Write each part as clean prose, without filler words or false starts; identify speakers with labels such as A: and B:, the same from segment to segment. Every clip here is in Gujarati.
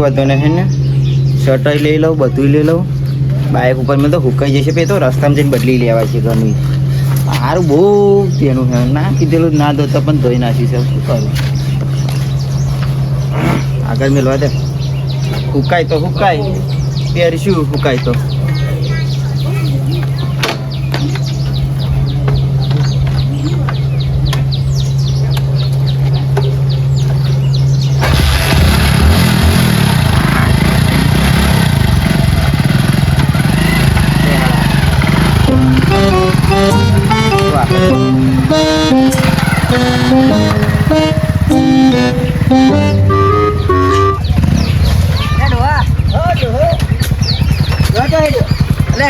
A: વધો નહીં ને શર્ટ લઈ લઉં બધું લઈ લઉં બાઇક ઉપર મેં તો હુકાઈ જશે પછી તો રસ્તામાં જઈને બદલી લેવા છે ઘરની સારું બહુ તેનું છે ના કીધેલું ના ધોતા પણ ધોઈ નાખી છે શું કરું આગળ મેળવા દે હુકાય તો હુકાય પહેરીશું હુકાય તો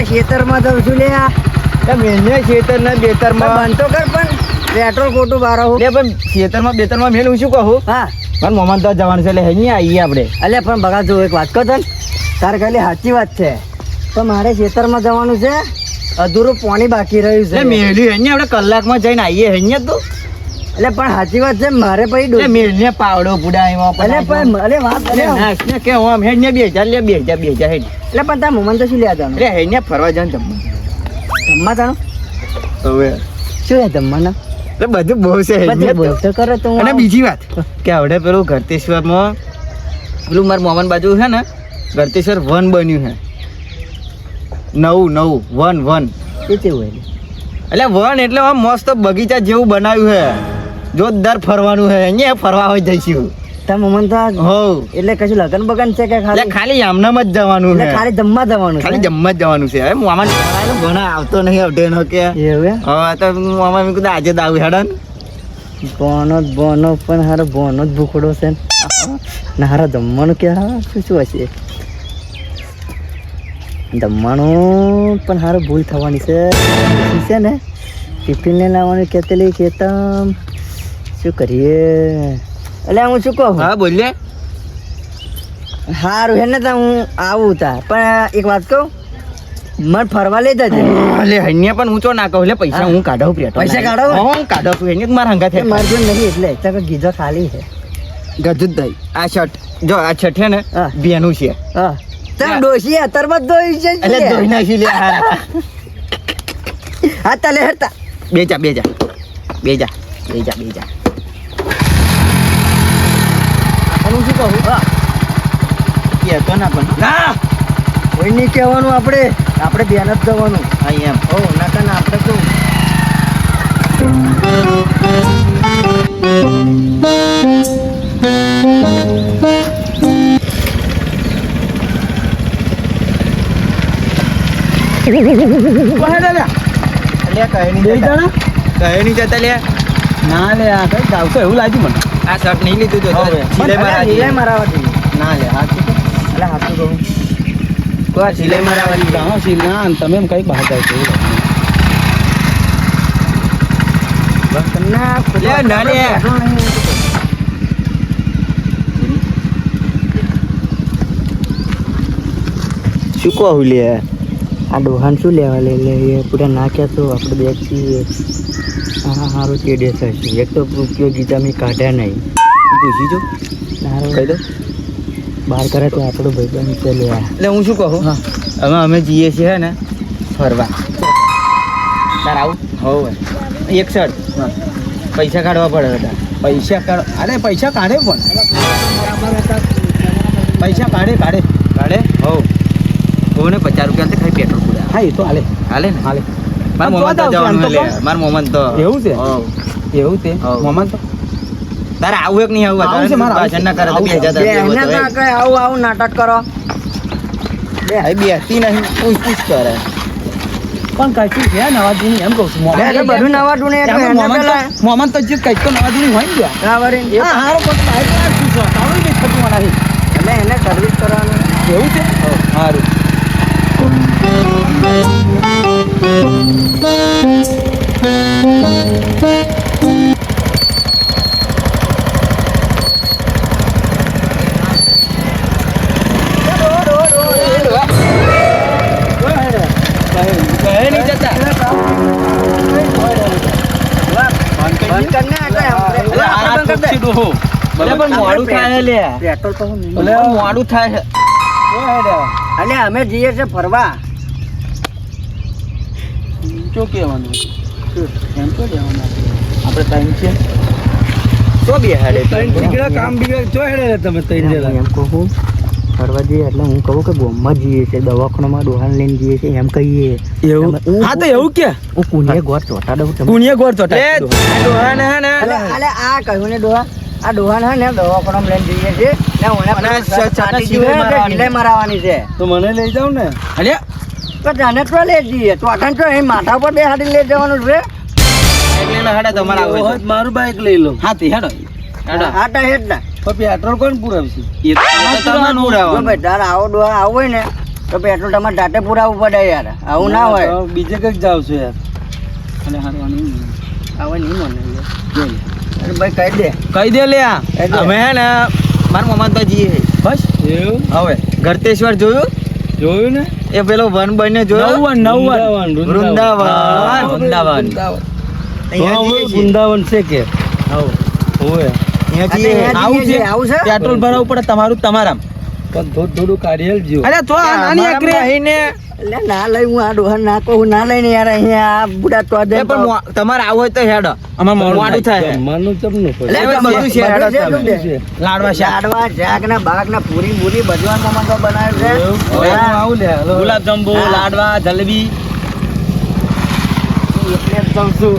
B: ખેતરમાં તો શું લે
A: મેને ખેતરના બેતરમાં
B: બંધ તો કર પણ પેટ્રોલ ખોટું બારો
A: પણ ખેતરમાં બેતરમાં મેં હું શું કહું
B: હા
A: પણ મોમાન તો જવાનું છે એટલે અહીં આવીએ આપણે
B: અલ્યા પણ બગા જો એક વાત કહો તને તારે ખાલી સાચી વાત છે તો મારે ખેતરમાં જવાનું છે અધૂરું પાણી બાકી રહ્યું છે
A: મેળ્યું અહીં આપણે કલાકમાં જઈને આવીએ અહીં તો
B: એટલે પણ સાચી વાત છે મારે પછી
A: મેળને પાવડો પુડાય
B: પણ અરે વાત
A: કે હું આમ હેડ ને 2000 હેડ
B: એટલે પણ તાર મોમન તો શું લે જવાનું
A: એટલે હેડ ને ફરવા જવાનું
B: જમવા તાનું
A: હવે
B: શું લે જમવાના
A: એટલે બધું બહુ છે
B: બોલ તો કરો તો
A: અને બીજી વાત કે આવડે પેલું ગરતેશ્વરમાં પેલું મારા મોમન બાજુ છે ને ગરતેશ્વર વન બન્યું છે નવું વન
B: એ કેવું
A: એટલે વન એટલે આમ મસ્ત બગીચા જેવું બનાવ્યું છે જોરદાર ફરવાનું છે અહીંયા ફરવા હોય જઈશું
B: તાર મોમન તો
A: હો
B: એટલે કશું લગન બગન છે કે
A: ખાલી આમનામ જ જવાનું છે
B: ખાલી જમવા જવાનું
A: ખાલી જમવા જ જવાનું છે હવે મામા ઘણા આવતો નહીં અડે નો કે
B: એવું
A: હા તો મામા મેં કીધું આજે દાવ હેડન
B: બોનો પણ હારો બોનો જ ભૂખડો છે ને હારા જમવાનું કે શું હશે જમવાનું પણ હારો ભૂલ થવાની છે ને ટિફિન ને લાવવાનું કેતેલી કેતમ શું કરીએ એટલે હું શું કહું
A: હા બોલીએ
B: સારું હે ને તા હું આવું તા પણ એક વાત કહું મને ફરવા લઈ જજે
A: એટલે હૈયા પણ ઊંચો ના કહું એટલે પૈસા હું કાઢું
B: પૈસા કાઢો
A: હું કાઢું છું એને મારા હંગા છે
B: મારે જો નહીં એટલે તો ગીધો ખાલી છે
A: ગજુદ ભાઈ આ શર્ટ જો આ શર્ટ છે ને બેનું છે
B: હા તમે ડોસી અત્યારમાં ધોઈ છે
A: એટલે ધોઈ નાખી લે
B: હા તાલે હરતા
A: બેજા
B: હું શું કહું હા
A: કહેતો ના પણ ના
B: કોઈ નહીં કહેવાનું આપણે બેન જ જવાનું
A: અહીં એમ
B: હો નાકા ના આપણે તો
A: કહે નહીં જતા લે
B: ના લે આ કઈ જાવશો એવું લાગ્યું મને
A: આ શર્ટ નહીં લીધું તો
B: સિલાઈ મારાવાથી
A: ના લે હાથ
B: એટલે હાથું કહું
A: કોઈ સિલાઈ મારાવાની
B: જાઓ સિલા તમે એમ કઈ બહાર જાવ છો
A: ના લે શું કહું લે
B: આ ડોહાન શું લેવા લે પૂરા નાખ્યા તો આપણે બે છીએ હા સારું ચેડે થશે એક તો ઉપયોગ ગીતા મેં કાઢ્યા નહીં
A: પૂછી જો કહી દો
B: બહાર કરે તો આપણું ભાઈબંધ છે લે
A: એટલે હું શું કહું હવે અમે જઈએ છીએ ને ફરવા તાર આવું હોવે એક શર્ટ પૈસા કાઢવા પડે હતા
B: પૈસા કાઢે પણ
A: પૈસા કાઢે હોવ કોને 50 રૂપિયા ખાઈ પેટ્રોલ પૂરા
B: હા એ તો હાલે
A: ને મારા મોમન તો જવાનું લે મારા મોમન તો
B: એવું છે મોમન તો
A: તારે આવું એક નહીં આવું ભાષણ ના કરે તો 2000
B: આવું નાટક કરો
A: બેસતી નહીં પૂછ કરે
B: પણ કઈ છે નવા જૂની એમ કહું છું બધું નવા જૂની મોમન તો જે કઈ તો નવા જૂની હોય ને એટલે એને સર્વિસ કરવાનું એવું છે
A: સારું અલે પણ મોડું થાય લે
B: પેટ્રોલ તો હું નહીં.
A: અલે મોડું થાય
B: અલે અમે જઈએ છે ફરવા.
A: શું કહેવાનું એમ તો જવાનું આપણે ટાઈમ છે તો બે હાડે
C: કામ બીગડા જો હેડે તમે તઈ દેલા
B: એમ કહું ફરવા જઈએ એટલે હું કહું કે ગોમમાં જઈએ છે દવાખાનામાં ડોહાને લઈને જઈએ છે એમ કહીએ.
C: એવું હા તો એવું કે
B: હું કુનિયા ગોળ ચોટા દઉં તમને.
C: પુણ્ય ગોળ તો
A: લે ડોહાને હે ને
B: અલે આ કહ્યું ને ડોહા આ ડોહાને હે ને દવાખાનામાં લઈને જઈએ છે ને ઓને
A: અને
B: પેલું છાતી
A: સિલાઈ
B: જીવે ને
A: મારવાની.
B: સિલાઈ મારવાની છે.
C: તો મને લઈ જાવ ને
A: અલે
B: તો તને તો લઈ જઈએ તો આઠાને તો અહીં માથા પર બેહાડી લઈ જવાનું છે.
A: એટલે હાડે તમારા આવે
C: હોય તો મારું બાઈક લઈ લો
A: હા તે હેડો હેડો
B: આ તા હેડ ના
C: તો પેટ્રોલ કોણ પુરાવશે
A: એ તો તમને
B: જો
A: ઉડાવવાનું
B: ભાઈ તારે આવો ડોહા આવો હોય ને તો પેટ્રોલ તમારે જાતે પુરાવવું પડે યાર. આવું ના હોય.
C: તો બીજે કઈક જાવ છો યાર
A: અને હારવાની
B: આવો નહીં મને અરે ભાઈ કહી દે.
A: કહી દે લે
B: કહી દે.
A: અમે હે ને મારા મમ્મા તો જઈએ બસ
C: એવું
A: હવે ગરતેશ્વર જોયું
C: જોયું ને
A: એ પેલો વન બન્યો જોયો
C: વૃંદાવન
A: વૃંદાવન વૃંદાવન
C: હા,
A: અહીંયા
C: હવે
A: જઈએ છીએ.
C: વૃંદાવન છે કે હોય
A: અહીંયા
B: અચ્છા,
A: જઈએ.
B: અહીંયા
A: આવું
B: જઈએ
A: છે
B: છીએ, આવું છે?
A: પેટ્રોલ ભરાવવું પડે તમારું તમારા
C: પણ થોડું કાઢી હેલજો
A: અરે તો નાની આકરે ને
B: એટલે ના લઈ હું આ ડોહા ના કહું ના લઈને યાર અહીંયા આ બુડા તો દે
A: એ પણ તમારે આવું હોય તો હેડો અમાર મોડું થાય
C: જમવાનું ચમનું પડે
A: એટલે બધું છે હેડો
B: બધું છે,
A: તમે.
B: બધું
A: લાડવા શાક
B: લાડવા શાક ને બાગ ને પૂરી પૂરી બધું મમ્મા તો બનાવે છે.
C: એવું? હવે હું આવું લે હાલો.
A: ગુલાબ જાંબુ
B: હા.
A: લાડવા જલેબી
B: એટલે જ કહું છું.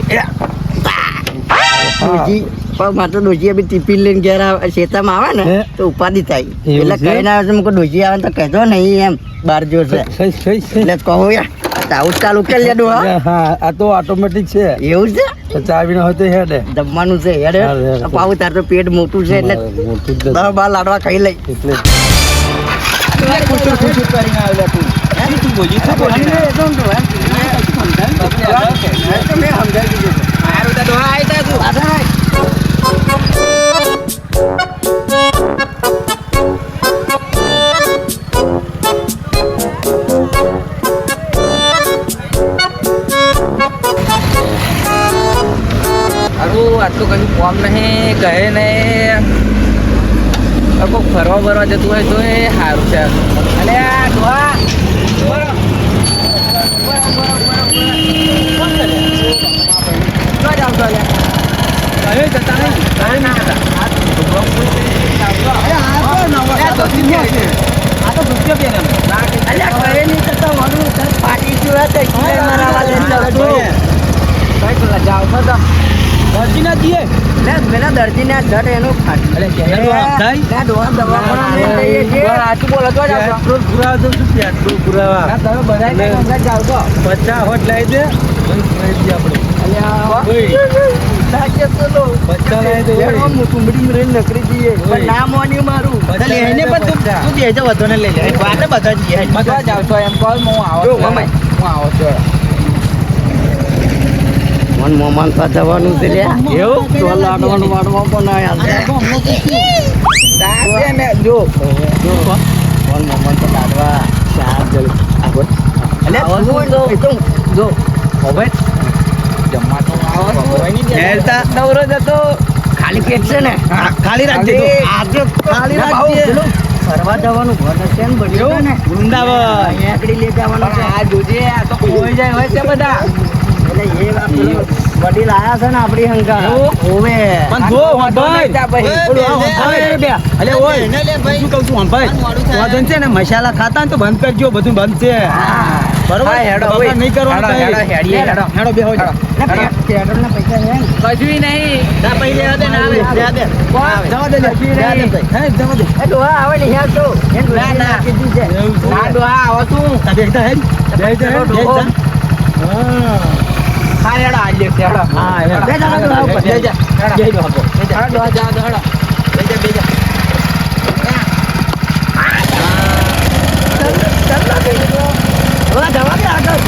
B: ડોશી, પણ મારે તો ડોશી બી ટિફિન લઈને ઘેર શેતામાં આવે ને
C: હે?
B: તો ઉપાધિ થાય.
C: એવું
B: એટલે
C: છે?
B: કઈ ના આવે છે, મું ડોશી આવે ને તો કહેજો નહીં એમ બહાર જોશે.
C: સહી, સહી, સહી.
B: એટલે જ કહું યાર તો આવું જ ચાલુ કરી લે ડોહા.
C: હા આ તો ઓટોમેટિક છે
B: એવું છે
C: તો ચાવી ના હોય તો હેડે
B: જમવાનું છે યાર
C: હારું, હારું.
B: પાવું તાર તો પેટ મોટું છે એટલે
C: મોટું જ
B: 10-12 લાડવા ખાઈ લઈ.
C: એટલે
A: ખુશી ખુશી કરીને આવ્યો તું શું બોલી શું બોલી
B: મેં સમજાવી દીધું.
A: હારું તો ડોહા આઈ તા તું
B: પાછા આય.
A: હારું આટલું કશું કોમ નહીં કહે નહીં કોઈ ફરવા બરવા જતું હોય તો એ સારું છે અલે આ ડોહા
B: અલ્યા કહે નહીં કરતા મારું ઘર ફાટી ગયું હોય તો સિલાઈ મારવા લઈને જાઉં છું. લે, પેલા દર્દીને આ જટ એનું ફાટ્યું.
A: અલે ઘેર તો આમ થાય.
B: લે, ડોહા દવાખાનામાં લઈને જઈએ છીએ.
A: સાચું બોલો તો જાવ છો.
C: પેટ્રોલ પુરાવા તો શું પેટ્રોલ પુરાવા
A: આ તમે બધા કઈ વખત જાવ છો
C: 50 હોટ લાવી દે પછી લઈ જઈએ આપણે
B: અલ્યા,
C: ઓય.
B: સાચે તો લો.
C: પચાસ લાવી દે, ઓય.
B: એમાં મોટુંબડી રહીને નકરી જઈએ. પણ ના મોન્યું મારું.
A: ચાલ એને પણ તું બેજો વધુ ને લઈ લે વાતે બધા જઈએ બધા જાવ છો એમ કહો હું આવો
B: જો,
A: છું
B: મમ્મી.
A: હું આવો છું
B: મન મોમાન પાસે જવાનું છે લ્યા.
A: એવું?
B: તો લાડવાનું વાડવા બનાવ્યા છે.
A: તારે ને જો
B: મન મોમાન તો લાડવા શાક જલેબી. અલ્યા,
A: આવો
B: તું
A: છો
B: એ તો જો
A: હવે જમવા તો આવો હેરતા દવરો જતો
B: ખાલી પેટ છે ને
A: ખાલી રાખજે તું.
B: આજે
A: ખાલી
B: ના
A: રાખજે.
B: ભાવ પેલું ફરવા જવાનું ઘર છે ને બધી ને
A: વૃંદાવન
B: અહીંયા આગળ લઈ જવાનું છે.
A: આ જોજે આ તો ખોઈ જાય હોય છે બધા
B: એટલે એ વાત પેલો વડીલ આયા છે ને આપણી હંકા
A: એવું?
B: હોવે
A: પણ જો ભાઈ અલે ઓય શું કહું છું ભાઈ વજન છે ને મસાલા ખાતા ને તો બંધ કરજો બધું બંધ છે બરોબર
B: હા, હેડો,
A: બગાડ
B: ઓય.
A: નહીં કરવાનો
B: હેડો,
A: ભાઈ.
B: હેડો, હેડીએ, હેડો.
A: હેડો બેહો જાઓ.
B: પેટ્રોલના પૈસા છે ને?
A: કશું નહીં ના પૈલે હતે ના આવે જા દે જવા દે જા દે ભાઈ હે જવા દે
B: એ ડોહા આવે ને યાર તો એમ
A: ના, ના.
B: કીધું છે.
C: એવું છે.
A: ના ડોહા આવો તું તબે એકદમ હેડ
C: જય જય
A: બે
C: જય.
A: જા
C: હા
A: હા હેડો આ લે હેડો હા હેડો
B: બે જા, ડોહા ઉપર.
A: બે જા બે જા બે જા હેડો જા હેડો બે જા બે જા
B: ચાલ ના કઈ દો. ડોહા જવા દે આગળ.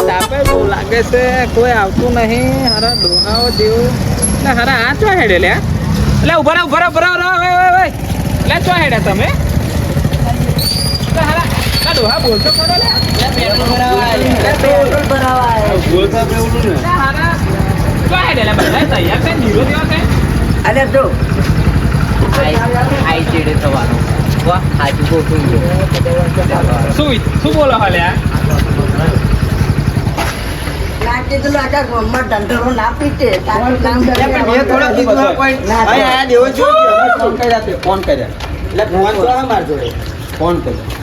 A: તાપે બહુ લાગે છે કોઈ આવતું નહીં હારા ડોહાઓ જેવું એટલે હારા આ ચો હેડે લે એટલે ઉભા રહો લે ચો હેડે તમે એટલે હારા
D: ડોહા બોલતો ખરો લે
B: પેટ્રોલ ભરાવા આવ્યો.
C: બોલતા પેલું ને
D: હારા તો હે લે બધા તૈયાર છે નીરો દેવા છે
B: અરે જો આઈ ચેડે થવાનો વાહ આજુ ગોઠું
D: શું બોલો હાલે આ
B: નાચે તો આખા ગામમાં ઢંઢેરો ના પીટે તારું નામ
A: મેં થોડો કીધું આ કોઈ
B: ના,
A: ભાઈ આ દેવો જો ફોન કર્યા તે ફોન કર્યા એટલે ફોન તો આ માર જોડે ફોન કર્યો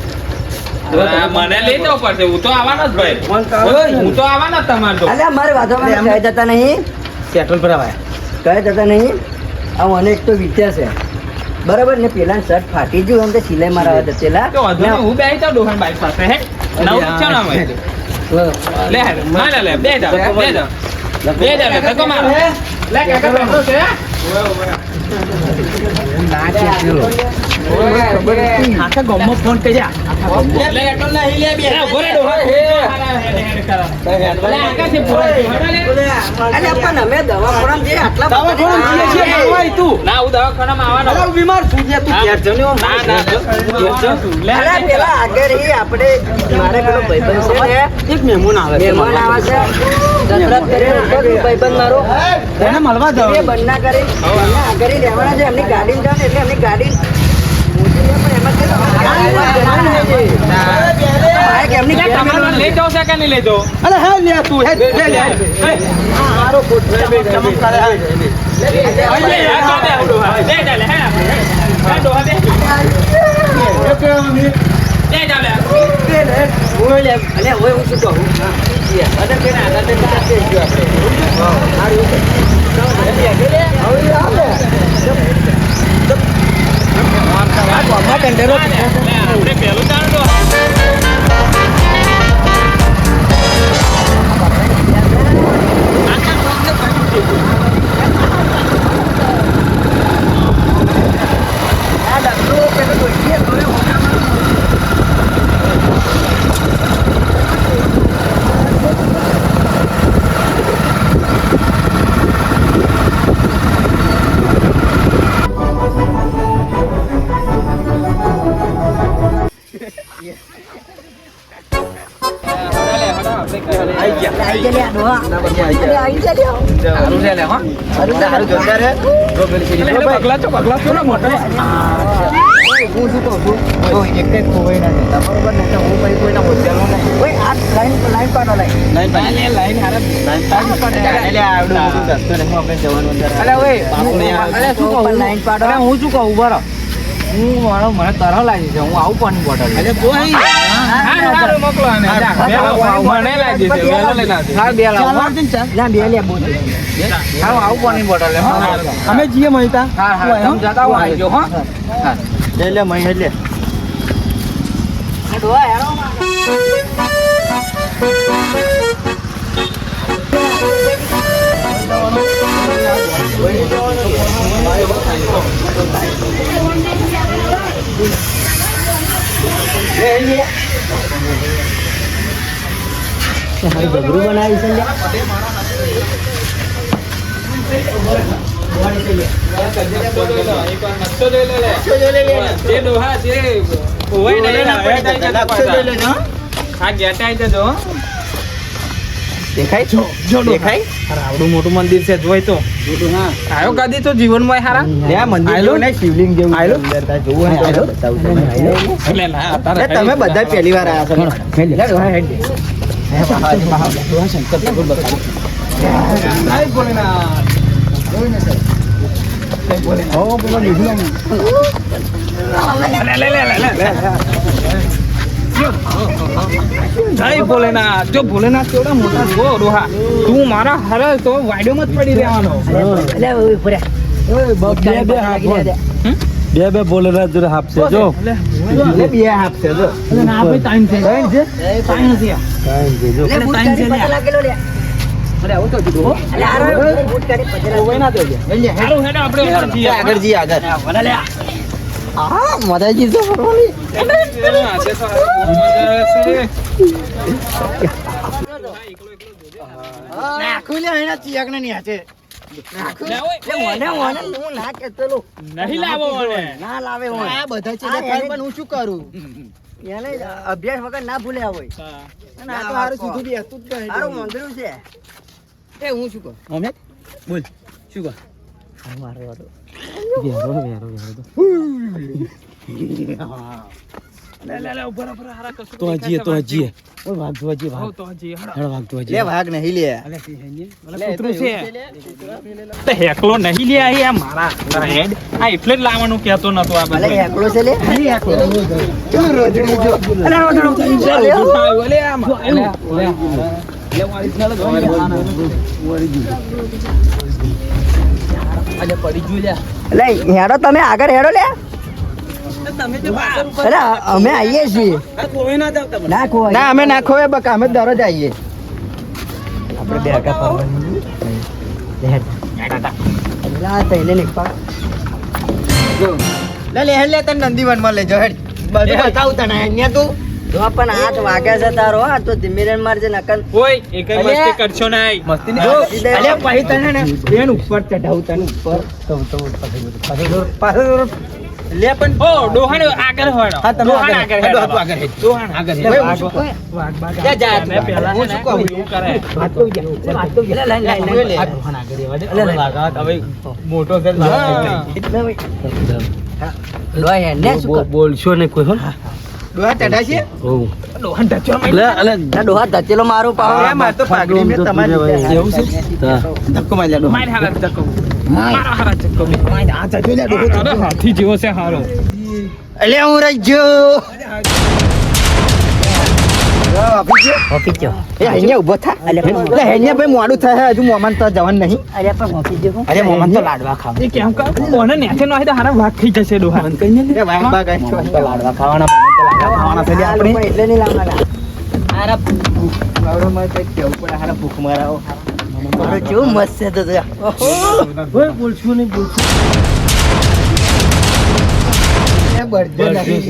D: હા, મને લઈ જવું પડશે હું તો આવવાનો જ ભાઈ
C: ફોન કરો.
D: હું તો આવવાનો જ તમારે તો
B: અલ્યા મારે વાંધો કહી જતા નહીં
A: સેટલ પર આયા
B: કહી જતા નહીં આ મને એક તો વિચાર છે બરાબર ને પેલા શર્ટ ફાટી ગયું એમ તો સિલાઈ મારવા જતેલા
D: તો વાંધો નહીં, હું બેહી જાઉં ડોહાની બાઈક પાસે હે નવું જ છે ને અમે લે લે બે જાવ ધક્કો મારો લે કાકા બેઠો છે
C: આખા ગામમાં ફોન કર્યા
D: લે એટલો નહીં લે બે ઉભો રે ડોહા લે આકાશી પૂરો
B: અલ્યા પણ અમે દવાખાના જે આટલા
C: દવાખાના જઈએ છીએ, દવાઈ તું.
D: ના હું દવાખાનામાં આવવાનો
C: અરે હું બીમાર છું જે તું
D: હા.
C: ઘેર જજો ને.
D: ના ના ઘેર જાઉં છું. લે
B: અલ્યા પેલા આગળ ઈ આપણે મારે પેલો ભાઈબંધ છે ને
C: એક મહેમાન આવે છે.
B: મહેમાન આવે છે દશરથ કરીને તો ભાઈબંધ મારો
C: એને મળવા
B: એ
C: જવાનું.
B: બંના કરી બંના આગળ ઈ રહેવાના છે એમની ગાડીમાં જાવ ને એટલે એમની ગાડી મોટી છે પણ એમાં કેવું બાઈક એમની
D: લે, તમારે લઈ જાઓ છે કે નહીં લઈ જાઓ?
C: અરે હે લે તું હે લે લે
B: હારો કોટ
C: ચમત્કાર આવે.
D: ઓય લે, આ તો દે, ડોહા. દે જા લે, હે ડોહા દે. દે જા લે.
B: ઓય લે અને ઓય હું શું કહું અને પેલા આગળ તે બધા થઈ ગયો આપણે
D: લે, આપણે પહેલું તાણ ડોહા.
C: આઈ ગયા.
B: આઈ ગયા લે આ ડોહા
C: આઈ ગયા.
B: આઈ ગયા લે
D: સારું છે લે, હો.
A: સારું જોરદાર હે જો પેલી સીડી
D: લે, પગલા છો ને મોટા.
A: હું શું કહું છું તો એક એક ખોવાઈ ના જતા બરોબર ને તો હું પછી કોઈના હોસ્ટેલનો નહીં
B: ઓય આ લાઈન પાડો લાઈન
A: લાઈન
D: લે, લાઈન હારા.
A: એટલે આવડું મોટું રસ્તો નહીં આપણે જવાનું અંદર
D: અલે ઓય,
A: બાપુને આ-
D: અલે શું કહું?
B: લાઈન પાડો
D: અલે હું શું કહું? ઉભા રહો. મને તરહ લાગી છે, હું આવું પાણી બોટલ લઈને. હારું, મોકલો આને. જા, બે લાવો. મને લાગી છે, વહેલો લઈને આવજો. હા, બે લાવો.
B: ના બે લે બોલ
D: હા, હું આવું પાણી બોટલ લે, હો.
C: અમે જીએ મહિતા
D: હા, હા, તમે જતા આવો, આવી જાઓ, હો. હા.
A: લે મહી લે
B: આ ડોહા હેરો ગબરું બનાવી છે લે
D: જે ડોહા, જે ખોવાઈ નહીં એના પડી જાય છે
A: નકશો જોઈ લેજો હો.
D: હા, ગેટા આવી જજો, હો.
A: દેખાય દેખાય
D: આવડું મોટું મંદિર છે, જોઈ તો આવ્યો કદી તો જીવનમાં હારા
A: લે આ મંદિર
D: આયલો?
A: જેવું નહીં, શિવલિંગ જેવું
D: આયલો?
A: અંદર તાર જોવું હોય ને તો બતાવું તમને.
D: એટલે ના, અત્યારે
A: લે, તમે બધા પહેલી વાર આવ્યા છો
B: લે ડોહા હેડ દે
D: નહીં બોલે ના. લે, લે, લે, લે, લે. જય ભોલેનાથ. જો ભોલેનાથ કેવડા મોટા છો ડોહા, તું મારા હારે તો વાડિયોમાં જ પડી રહેવાનો.
B: લે ઓય ફરે
C: બે હાથ બે ભોલેનાથ જોડે હાફ છે જો
A: લે, બે હાફ છે જો
D: ટાઈમ છે ટાઈમ નથી આ.
C: કાંઈ નહીં જો
B: લે બૂટ કાઢી પતલા લાગેલો લે
A: અરે આવું તો કીધું હો.
B: અલે આરો બૂટ કાઢી પતલા
A: ખોવાઈ ના દેજે. લે,
D: હારું, હેડો આપણે ઉપર જઈએ.
A: આગળ જઈએ આગળ હા મજાજી તો ફરવાની
D: આજે તો હારું બહુ મજા આવે છે.
A: નાખું લે એના ચિયાક ને નીચે
D: લે, ઓય.
B: લે મને હું ના કેતો લો
D: નહીં લાવો મને.
B: ના લાવે હું
A: આ બધા છે
B: આ
A: પણ હું શું કરું
B: એને અભ્યાસ વગર ના ભૂલ્યા હોય અને આ તો હારું સીધું બેસતું જ નહીં. હારું મંદિરું છે.
D: એ હું શું કહું મોહમ્મદ બોલ શું કહું
B: મારો વારો.
D: લે ઉપર હારા કશું
C: તો હજીએ ઓય વાઘ તો હજીએ વાઘ
D: તો હજી
C: હેડો વાઘ તો હજીએ
A: લે ભાગ નહીં લે
D: કૂતરું છે તે હેકલો નહીં લે આ મારા હેડ આ એટલે જ લાવવાનું કહેતો નતો આ
B: અલે એકલો છે લે.
A: ચલ રોજડી જો
D: અલે આ પડી ગયું લે
B: અલે હેડો તમે આગળ હેડો લે. અરે અમે આવીએ છીએ. ના ખોવાય.
A: ના અમે નાખો એ બકા અમે દરરોજ આવીએ
B: આપણે બે આગા પાડવાની. લા તઈને નીકળા.
A: લે લે હેડ લે તને નંદીવન માં લેજો હેડ બધું બતાવું તને અહીંયા તું
B: જો પણ 8 વાગ્યા છે તારો. આ તો ધીમીરેન મારજે નકન.
D: ઓય એકઈ મસ્તી કરશો નહીં
A: મસ્તી નહીં અલે પછી તને ને બેન ઉપર ચઢાવું તને ઉપર પાછો લે પણ
D: ઓ ડોહાને આગળ હોડો
A: હા તમે
D: ડોહાને
A: આગળ
D: હેડો.
A: હેડો આગળ હેડ
D: ડોહાને
A: આગળ
D: લે,
A: હેડ
D: વાઘ જા જા મેં પહેલા
A: હું શું કહું?
D: એવું કરે
A: વાત તો ગયા વાત તો ગયા
B: લાઈન લાઈન
A: લે
D: મોટો છે
B: લોય હે ને શું કર.
C: બોલશો ને કોઈ હો
A: ડોહા ચઢા છે
C: ઓહ
D: ડોહાને ટચવા
C: લે અલે
B: ના ડોહા ધચેલો મારું પાવ.
A: એ માર તો પાઘડી મે તમારી
C: એવું છે હા
A: ધક્કો મારી લે ડોહા
D: માર હારા ચક્કો મારો હારા ચક્કો
A: આ ચજો લે ડોહો
D: અરે હાથી જેવો છે હારો
A: અલે હું રહી જો
B: ઓફિસ જો.
A: એ અહીંયા ઊભો થા
B: અલે
A: લે અહીંયા ભાઈ મોડું થાય હજુ મોમાન તો જવાનું નહીં
B: અરે પણ ઓફિસ જો.
A: અરે મોમાન તો લાડવા ખાવ
D: એ કેમ કા કોને નેથે નો તો હારા વાઘ થઈ જશે ડોહા
A: એ વાંગ બાગ આઈ તો લાડવા ખાવાના મોમાન તો લાડવા ખાવાના છે લે
B: આ
A: આપણે
B: લોકો એટલે નહીં લાવવાના.
A: હારા લાવડોમાં તો કેવું પડે હારા ભૂખ મારાઓ
B: મારો કેવું મસ્ત છે તો જો.
C: ઓય બોલશો નહીં બોલશો
A: એ બળજો નથી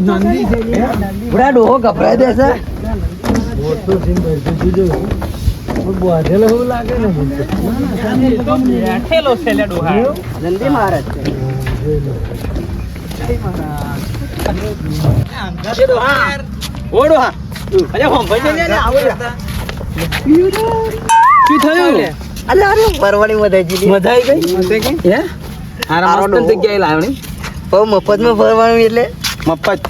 C: નંદી છે
B: બુડા ડોહો ગભરાઈ દેશે.
C: મોટો છે બરજો જોજો બોધેલો એવું લાગે ને
D: બેઠેલો છે લે ડોહા
B: જલ્દી મારે છે.
A: ઓ ડોહા અરે હોમ ભાઈ લે આવો
C: શું થયું
B: અલે અરે પરવાણી મધાઈ જીલી.
C: મજા આવી ગઈ હે હારા
B: હારો
C: મસ્ત
B: ડોહો.
C: જગ્યાએ લાવ્યો ને
B: બહુ મફતમાં ફરવાનું એટલે
A: મફત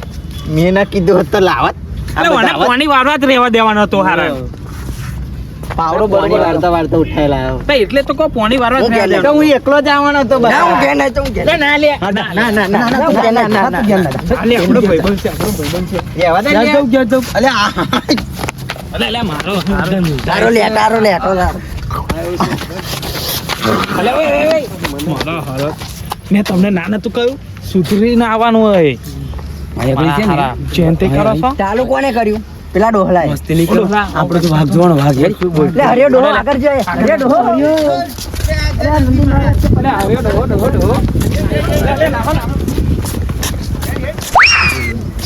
A: મેં ના કીધું હોત તો લાવત
D: અરે મને પાણી વારવા જ રહેવા દેવાનો હતો હારા
A: પાવડો બરોબર વાળતા વાળતા ઉઠાયેલા આવ્યો
D: તો એટલે તો કો પાણી વારવા જ
B: હું
D: રહેવા
B: ઘેર
A: તો
D: દેવાનો
A: હું એકલો જ આવવાનો હતો
B: ના હું ઘેર નહીં તો હું ઘેર.
A: ના લે ના ના ના ના ના
D: ચાલે આપણો ભાઈબંધ છે આપણો ભાઈબંધ છે
A: રહેવા દે
C: જાઉં જાઉં
A: અલે આ
D: અલે લે મારો
B: તારો લે તારો લે તારો લે.
D: અલે ઓય ઓય મારો હારો મેં તમને ના નતું કહ્યું સુધરીને આવવાનું હોય મારા જયંતિ કરો છો
B: ચાલુ કોને કર્યું? પેલા ડોહલાએ.
C: મસ્તી નહીં કરો આપણે તો વાઘ જોવાનો વાઘ હે શું બોલ
B: લે હરિયો ડોહો આગળ જાય. હરિયો ડોહો.
D: અલે આવ્યો ડો ડો લે નાખો નાખો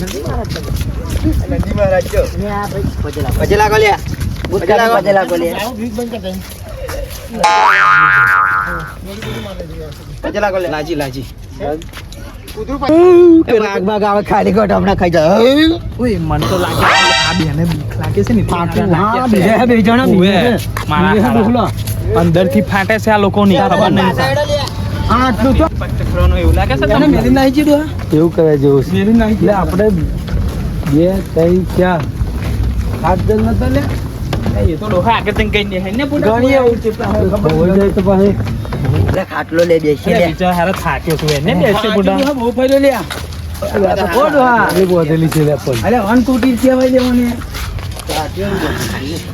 A: નદી માં રાખજો
B: ને આ ભાઈ પજેલા.
A: પછી લાગો લે
B: પજેલા ગોલે.
A: પછી લાગો લે
C: લાજી લાજી
A: એ વાઘ બાગ આવે ખાલી કોટ હમણાં ખાઈ જાય
D: ઓય મને તો લાગે આ બેને બીક લાગે છે ને
C: હા બે જણા
D: મારા હારા અંદરથી ફાટે છે આ લોકોની ખબર નહીં
C: આટલું તો
D: પચકરોનો એવું લાગે છે તમને
C: મેરી નાઈ જીડો એવું કરે જેવું છે મેરી નાઈ એટલે આપણે 2 3 4 7 જણ નતા લે
D: એ તો ડોહા આગળ જઈને કઈ દે ને પૂરા
C: ગણી આવું છે ખબર હોય જાય તો પાસે
B: લે ખાટલો લે બેસી લે.
D: બીજા હારા થાક્યો છું એને બેસે બુડા
C: બહુ ફાઈલો લે કોડ હા એ બોધેલી છે લે પણ અરે વન તૂટી છે ભાઈ લેવાની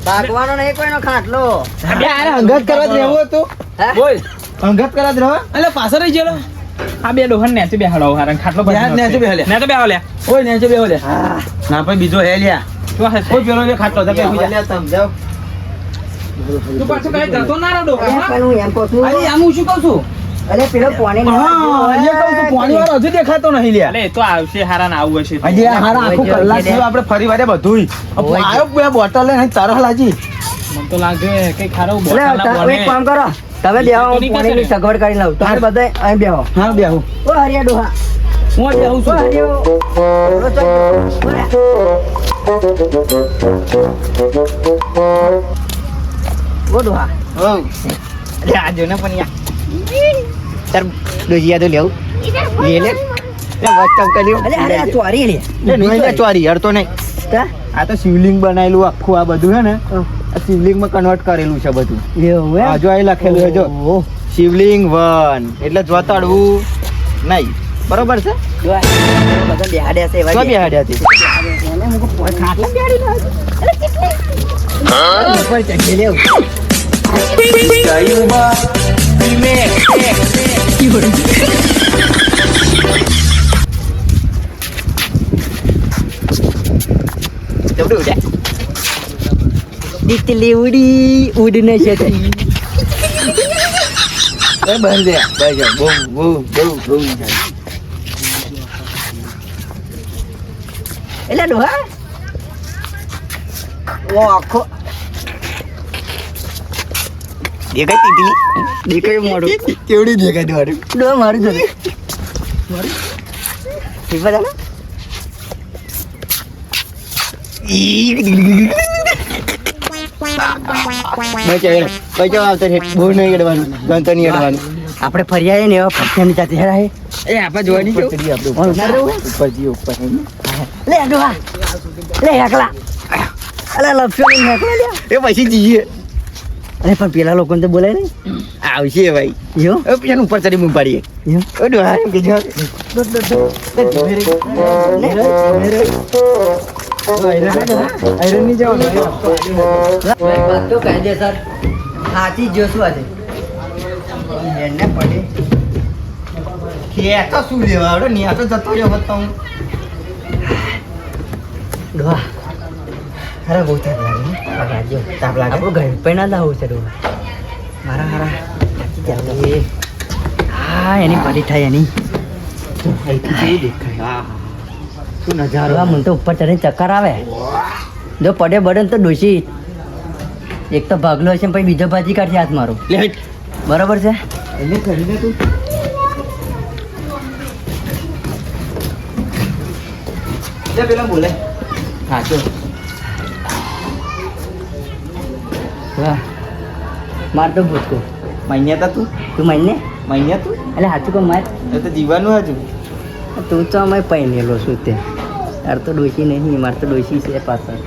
B: પાકવાનો નહીં કોઈનો ખાટલો.
A: યાર અંગત કરવા જ રહેવું હતું
B: હે?
C: બોલ
A: અંગત કરવા જ રહો
C: અલે પાછળ રહી ગયેલો
D: આ બે ડોહા નેચે બેહાડો હારા ખાટલો
C: યાર, નેચે બેહાડે.
D: ને તો બેહાડો લે
C: ઓય નેચે બેહો લે ના ભાઈ બીજો હે લ્યા
D: શું હશે
C: કોઈ પેલો લે ખાટલો તો કે
A: સમજાવ
D: તું પાછો કઈ જતો ના રહો ડોહા
B: અરે પણ હું એમ કહું છું.
C: અરે આમ હું શું કહું છું
B: અરે પેલો પાણી
C: હા એ કહું છું પાણી વાળો હજુ દેખાતો નહીં લ્યા
D: અલે એ તો આવશે હારા ના આવું હશે
C: હજી આ હારા આખું કલાક થયો આપણે ફરી વારે બધું આયો બે બોટલ લઈને તરહ લાજી
D: મને તો લાગે કઈ ખારો
B: એટલે
D: બોટલ ના
B: તમે એક કામ કરો તમે બેહો હું પાણીની સગવડ કરી લઉં તમે બધા અહીં બેહો.
C: હા બેહું
B: ઓ હરિયા ડોહા
C: હું જ આવું છું
B: બોલો હા
A: હો અરે આ જો ને પણ યાર તાર ડોશિયા તો લેવું લે લે વસ્તુ કર્યું
B: અરે અરે આ ચોરી લે
A: નહીં ચોરી હડતો નહીં
B: કા
A: આ તો શિવલિંગ બનાવેલું આખું આ બધું હે ને આ શિવલિંગમાં કન્વર્ટ કરેલું છે બધું
B: એવું
A: આ જો અહીં લખેલું છે જો
B: ઓહ
A: શિવલિંગ 1 એટલે જોતાડવું નહીં બરોબર છે
B: બધા બેહાડ્યા છે
A: તો બેહાડ્યા હતી
B: એને મુકો ખાટલા બેહાડી ના ઉપર ચડી લેવું
A: જબડું છે
B: તિતલી ઉડી ઉડને છે તે
A: બંધ છે બેજો બહુ બહુ બહુ બહુ
B: એટલે ડોહા ઓ આખો
A: દેખાય તીતલી
B: દેખાય મોડું
A: કેવડી દેખાય તમારું
B: ડોહા મારું જોડે મારું ઠીક છે
A: બચો આવતો છે બહુ નહીં અડવાનું ગંતો નહીં અડવાનું
B: આપણે ફરી આવીએ ને એવા ફરસાની સાથે હેરાય
A: એ આપણે જોવાની છે
B: ઉપર જઈએ ઉપર લે ડોહા લે એકલા અલે લપસો નહીં એકલા લે
A: એ પછી જઈએ
B: અરે પણ પેલા લોકોને તો બોલાય નહીં
A: આવશે ભાઈ
B: યો
A: એ પેલા ઉપર ચડી મૂક પાડીએ
B: યો
A: ઓ ડોહા એમ કે જો આયરન નહીં જવાનું
B: વાત તો કાયદેસર સાચી જોશું આજે એને પડે
A: ખેતો શું લેવા આવડે ને આ તો જતો રહ્યો હતો હું
B: ડોહા અરે બહુ થાક લાગે રાજો
A: તાપ લાગે
B: આપણું ઘર પણ ના લાવવું છે ડોહા મારા હારા થાકી જાવ હા એની પડી થાય એની
A: કેવું દેખાય હા શું નજારો
B: ડોહા મને તો ઉપર ચડીને ચક્કર આવે જો પડે બડે ને તો ડોશી એક તો ભાગલો હશે પછી બીજો ભાજી કાઢશે હાથ મારો
A: લે હટ
B: બરાબર છે
A: એને કરીને તું લે પેલા બોલે હા તો
B: વાહ માર તો ભૂતકો
A: મહિન્યા તું
B: તું માનને
A: મહિન્યા તું
B: એટલે સાચું કહું માર
A: એ તો જીવાનું હજુ
B: તું તો અમે પહેરેલો છું તે તાર તો ડોશી નહીં માર તો ડોશી છે પાછળ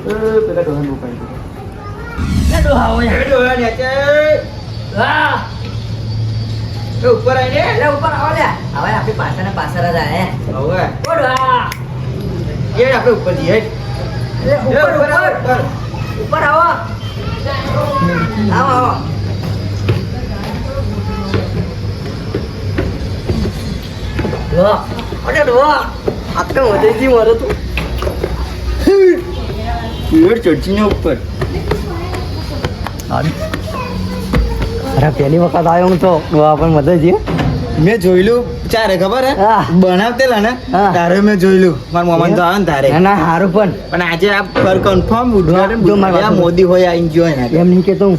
A: પેલા ડોહાનું ઉપાડી ઉપર આવીને
B: ઉપર આવો લે હવે આપણી પાછળ પાછળ જ આવે
A: હવે એ આપણે ઉપર જઈએ
B: ઉપર આવો આવો આવો ડો અરે ડો આ તો વધેજી મારો તું
A: પેડ ચડચીને ઉપર
B: અરે પહેલી વખત આવ્યો હું તો ડોહા પણ મદદ છે
A: મેં જોયેલું ચારે ખબર હે
B: હા.
A: બનાવતેલા ને
B: હા.
A: તારે મેં જોયેલું મારા મોમાં તો આવે ને તારે
B: ના ના સારું પણ
A: પણ આજે આ પર કન્ફર્મ ઉદ્ઘાટન
B: જો મારી વાત
A: આ મોદી હોય આ એન્જોય ના
B: એમ નહીં કેતો હું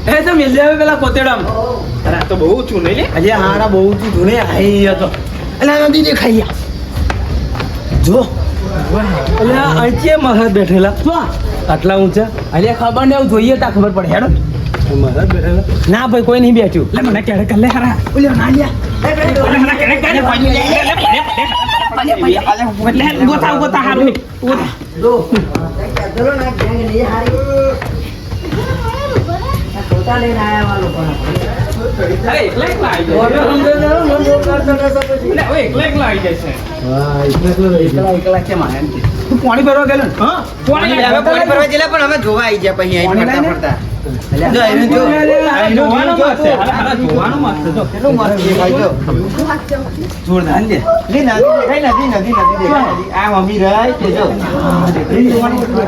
D: એ તો મિલ જાય પેલા કોતેડમ અરે આ તો બહુ ઊંચું નહીં લે
A: આજે હારા બહુ તું જોને આઈ હતો એટલે આ નદી દેખાઈ જો
C: એટલે અહીંથી મહારાજ બેઠેલા આટલા ઊંચા
D: અરે ખબર ને એવું જોઈએ તા ખબર પડે હેડો
C: મહારાજ બેઠેલા
D: ના ભાઈ કોઈ નહીં બેઠ્યું લે મને ક્યારે કર લે હારા ઓલે ના લ્યા ગોતા હારું અરે એકલા એકલા આવી જાય છે
C: હા એટલે
D: એકલા કેમ આવે તું પાણી ભરવા ગયેલો ને હા
A: પાણી ભરવા જેલા પણ અમે જોવા આવી ગયા પછી અહીં
D: પાણી
A: ફરતા
D: લઈને?
A: ફરતા જો એને જો
D: જોવાનું મસ્ત છે હારા જોવાનું મસ્ત છે જો
A: કેટલું મસ્ત દેખાય જો
D: જોરદાર લે
A: લે નદી દેખાય નદી આ મમ્મી રહી કે જો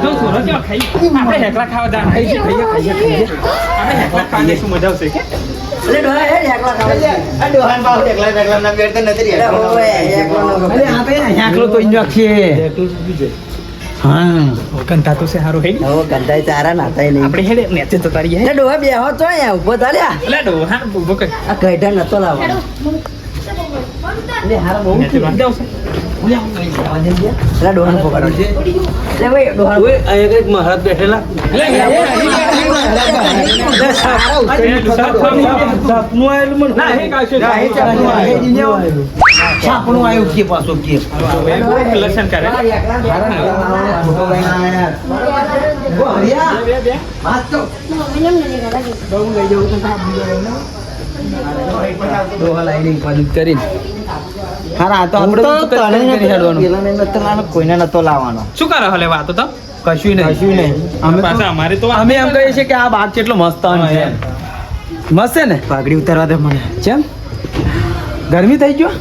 D: જો સોરો કેવા ખાઈ આપણે હેકલા ખાવા દા ખાઈ છે ખાઈએ આપણે હેકલા ખાને શું મજા આવશે કે
B: અરે ડોહા હે એકલા ખાવા છે
A: આ ડોહાન બાપ એકલા ના બેઠતા નથી
B: અરે ઓય એકલો નો
D: અરે આપણે હેકલો તો ઇન્જો છે
C: એટલું સુધી જાય
B: હા
D: કંટા તો છે હારું હેડ
B: હવે ગંધાઈ તારા નાતાય નહીં
D: આપણે હેડ નેચે જતા રહીએ
B: એટલે ડોહા બેહો તો અહીંયા ઊભો થાલ્યા
D: એટલે ડોહા ઉભો કર
B: આ કઈઢા નતો લાવવાનો એટલે હારા બહુ
D: નેચે વાંધ આવશે
B: એટલે ડોહાને પકડો એટલે ભાઈ ડોહા
C: અહીંયા કઈક મહારાજ બેઠેલા સાપનું આયેલું મને
D: ના હે કાશે
C: સાપનું આવ્યું કે પાછો કે
D: લક્ષણ કરે
A: કોઈને નતો લાવવાનો
D: શું કરે હલે વાતો તો
C: કશું નહીં
D: અમે પાછા અમારે તો
C: અમે એમ કહીએ છીએ કે આ બાગ કેટલો મસ્ત છે મસ્ત છે ને
A: પાઘડી ઉતારવા દે મને
C: ચેમ ગરમી થઈ ગયો